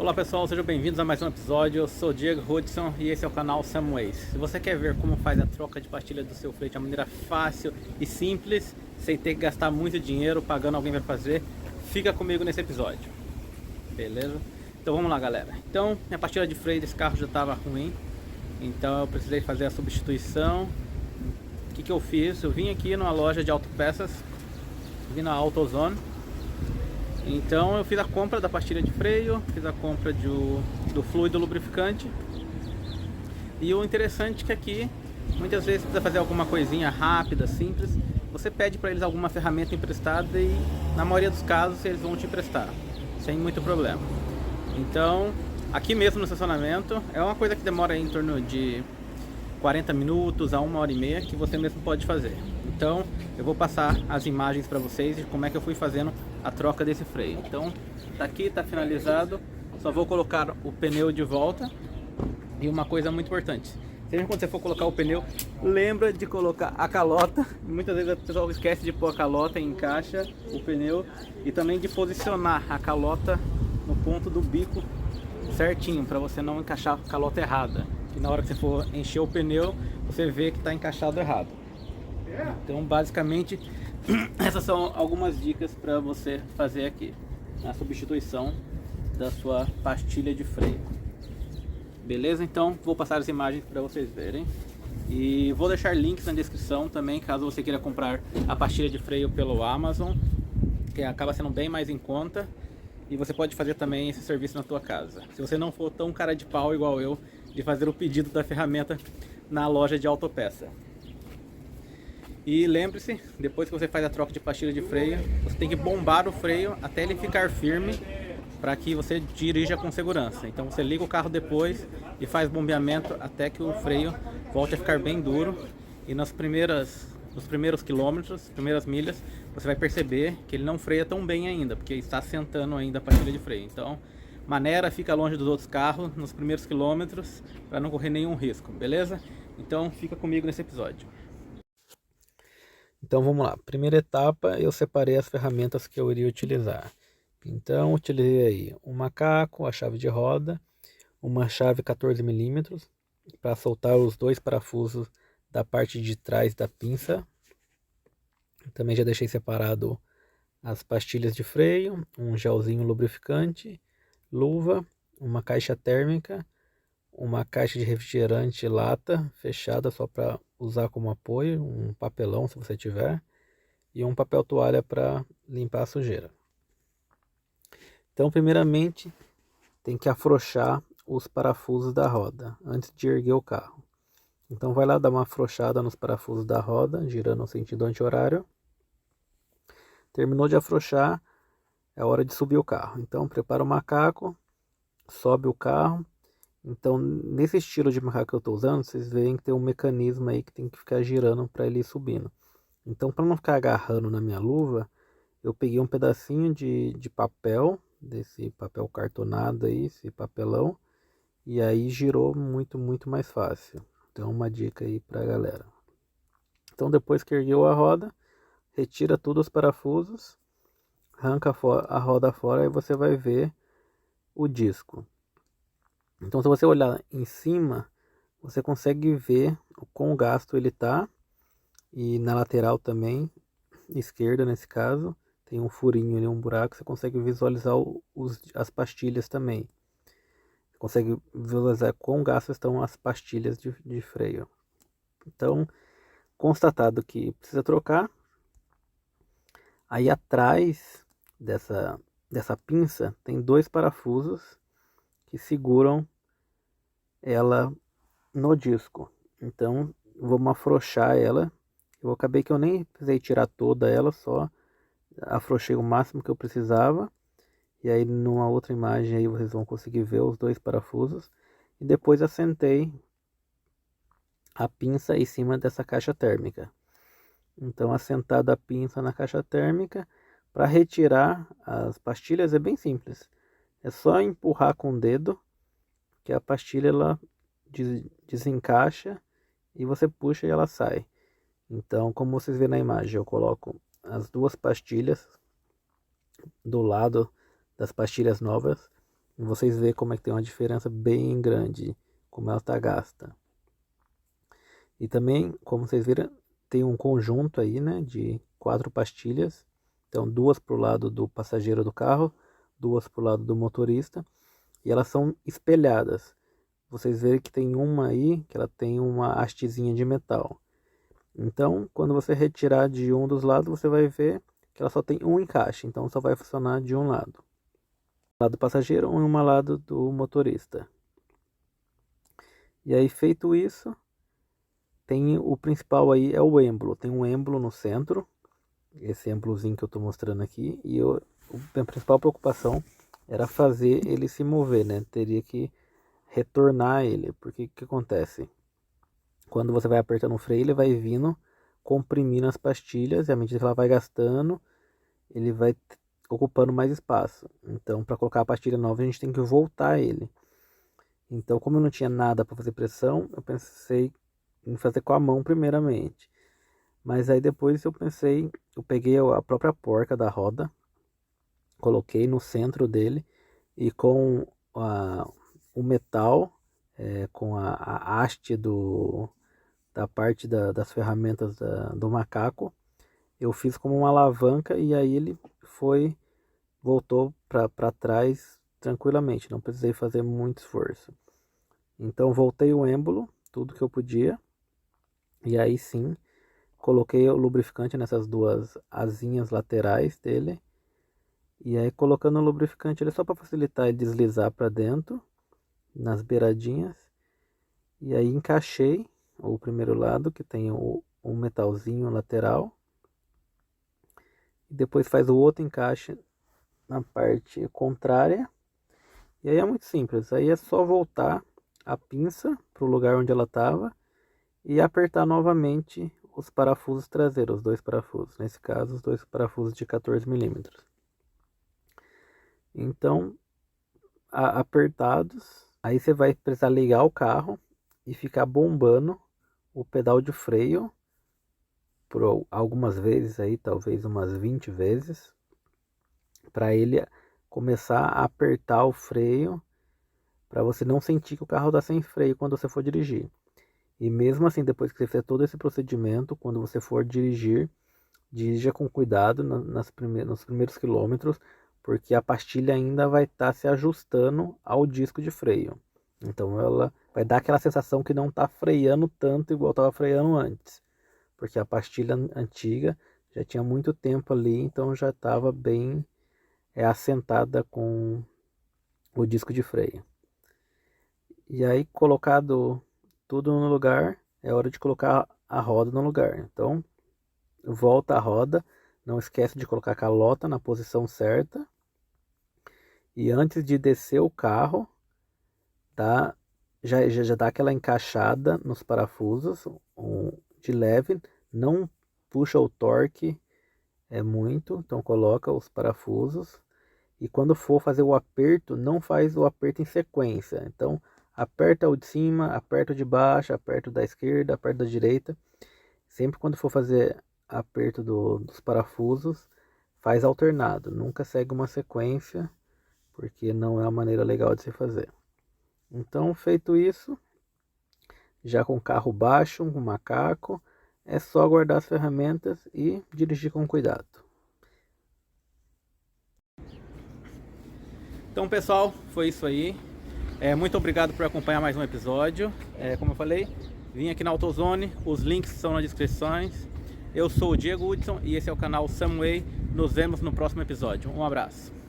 Olá pessoal, sejam bem-vindos a mais um episódio. Eu sou o Diego Hudson e esse é o canal Samways. Se você quer ver como faz a troca de pastilha do seu freio de uma maneira fácil e simples, sem ter que gastar muito dinheiro pagando alguém para fazer, fica comigo nesse episódio. Beleza? Então vamos lá, galera. Então, minha pastilha de freio desse carro já estava ruim, então eu precisei fazer a substituição. O que eu fiz? Eu vim aqui numa loja de autopeças, vim na AutoZone. Então eu fiz a compra da pastilha de freio, fiz a compra do fluido lubrificante. E o interessante é que aqui, muitas vezes precisa fazer alguma coisinha rápida, simples. Você pede para eles alguma ferramenta emprestada e na maioria dos casos eles vão te emprestar, sem muito problema. Então, aqui mesmo no estacionamento, é uma coisa que demora em torno de 40 minutos a 1h30 que você mesmo pode fazer. Então eu vou passar as imagens para vocês de como é que eu fui fazendo a troca desse freio. Então tá aqui, tá finalizado, só vou colocar o pneu de volta. E uma coisa muito importante, sempre quando você for colocar o pneu, lembra de colocar a calota. Muitas vezes o pessoal esquece de pôr a calota e encaixa o pneu, e também de posicionar a calota no ponto do bico certinho, para você não encaixar a calota errada. E na hora que você for encher o pneu, você vê que está encaixado errado. Então basicamente essas são algumas dicas para você fazer aqui a substituição da sua pastilha de freio. Beleza? Então vou passar as imagens para vocês verem. E vou deixar links na descrição também, caso você queira comprar a pastilha de freio pelo Amazon, que acaba sendo bem mais em conta. E você pode fazer também esse serviço na tua casa, se você não for tão cara de pau igual eu, de fazer o pedido da ferramenta na loja de autopeça. E lembre-se, depois que você faz a troca de pastilha de freio, você tem que bombar o freio até ele ficar firme, para que você dirija com segurança. Então você liga o carro depois e faz bombeamento até que o freio volte a ficar bem duro. E nos primeiros quilômetros, primeiras milhas, você vai perceber que ele não freia tão bem ainda, porque está assentando ainda a pastilha de freio. Então maneira, fica longe dos outros carros nos primeiros quilômetros para não correr nenhum risco, beleza? Então fica comigo nesse episódio. Então vamos lá, primeira etapa, eu separei as ferramentas que eu iria utilizar. Então utilizei aí um macaco, a chave de roda, uma chave 14 milímetros para soltar os dois parafusos da parte de trás da pinça. Também já deixei separado as pastilhas de freio, um gelzinho lubrificante, luva, uma caixa térmica, uma caixa de refrigerante lata fechada só para usar como apoio, um papelão se você tiver, e um papel toalha para limpar a sujeira. Então primeiramente tem que afrouxar os parafusos da roda antes de erguer o carro. Então vai lá dar uma afrouxada nos parafusos da roda, girando no sentido anti-horário. Terminou de afrouxar, é hora de subir o carro. Então prepara o macaco, sobe o carro. Então nesse estilo de macaco que eu estou usando, vocês veem que tem um mecanismo aí que tem que ficar girando para ele ir subindo. Então para não ficar agarrando na minha luva, eu peguei um pedacinho de papel, desse papel cartonado aí, esse papelão, e aí girou muito mais fácil. Então uma dica aí pra galera. Então depois que ergueu a roda, retira todos os parafusos, arranca a roda fora e você vai ver o disco. Então se você olhar em cima, você consegue ver o quão gasto ele tá, e na lateral também, esquerda nesse caso, tem um furinho ali, um buraco, você consegue visualizar as pastilhas também. Você consegue visualizar quão gastas estão as pastilhas de freio. Então, constatado que precisa trocar, aí atrás dessa pinça tem dois parafusos que seguram ela no disco. Então, vamos afrouxar ela. Eu acabei que eu nem precisei tirar toda ela, só afrouxei o máximo que eu precisava. E aí numa outra imagem aí vocês vão conseguir ver os dois parafusos. E depois assentei a pinça em cima dessa caixa térmica. Então assentada a pinça na caixa térmica, para retirar as pastilhas é bem simples. É só empurrar com o dedo que a pastilha ela desencaixa e você puxa e ela sai. Então, como vocês vêem na imagem, eu coloco as duas pastilhas do lado das pastilhas novas E vocês veem como é que tem uma diferença bem grande, como ela está gasta. E também, como vocês viram, tem um conjunto aí, né, de 4 pastilhas. Então, 2 para o lado do passageiro do carro, 2 para o lado do motorista. E elas são espelhadas. Vocês veem que tem uma aí, que ela tem uma hastezinha de metal. Então, quando você retirar de um dos lados, você vai ver que ela só tem um encaixe. Então, só vai funcionar de um lado. Lado do passageiro e um lado do motorista. E aí, feito isso, tem o principal aí, é o êmbolo. Tem um êmbolo no centro. Esse êmbolozinho que eu estou mostrando aqui. E a principal preocupação era fazer ele se mover, né? Teria que retornar ele. Porque o que acontece? Quando você vai apertando o freio, ele vai vindo comprimindo as pastilhas. E à medida que ela vai gastando, ele vai ocupando mais espaço. Então, para colocar a pastilha nova, a gente tem que voltar ele. Então, como eu não tinha nada para fazer pressão, eu pensei em fazer com a mão primeiramente. Mas aí depois eu peguei a própria porca da roda, coloquei no centro dele e com o metal, com a haste da parte das ferramentas do macaco, eu fiz como uma alavanca e aí ele voltou para trás tranquilamente, não precisei fazer muito esforço. Então voltei o êmbolo, tudo que eu podia, e aí sim coloquei o lubrificante nessas 2 asinhas laterais dele. E aí colocando o lubrificante ele só para facilitar e deslizar para dentro, nas beiradinhas. E aí encaixei o primeiro lado, que tem um metalzinho lateral. E depois faz o outro encaixe na parte contrária. E aí é muito simples, aí é só voltar a pinça para o lugar onde ela estava e apertar novamente os parafusos traseiros, os 2 parafusos, nesse caso os 2 parafusos de 14 milímetros. Então, apertados, aí você vai precisar ligar o carro e ficar bombando o pedal de freio por algumas vezes aí, talvez umas 20 vezes, para ele começar a apertar o freio, para você não sentir que o carro está sem freio quando você for dirigir. E mesmo assim, depois que você fizer todo esse procedimento, quando você for dirigir, dirija com cuidado nos primeiros quilômetros, porque a pastilha ainda vai estar se ajustando ao disco de freio. Então ela vai dar aquela sensação que não está freando tanto igual estava freando antes. Porque a pastilha antiga já tinha muito tempo ali, então já estava bem assentada com o disco de freio. E aí, colocado tudo no lugar, é hora de colocar a roda no lugar. Então, volta a roda, não esquece de colocar a calota na posição certa. E antes de descer o carro, já dá aquela encaixada nos parafusos de leve, não puxa o torque muito, então coloca os parafusos. E quando for fazer o aperto, não faz o aperto em sequência. Então, aperta o de cima, aperta o de baixo, aperta o da esquerda, aperta da direita. Sempre quando for fazer aperto dos parafusos, faz alternado. Nunca segue uma sequência, porque não é uma maneira legal de se fazer. Então, feito isso, já com o carro baixo, com o macaco, é só guardar as ferramentas e dirigir com cuidado. Então, pessoal, foi isso aí. Muito obrigado por acompanhar mais um episódio. Como eu falei, vim aqui na AutoZone, os links estão nas descrições. Eu sou o Diego Hudson e esse é o canal Samway. Nos vemos no próximo episódio. Um abraço.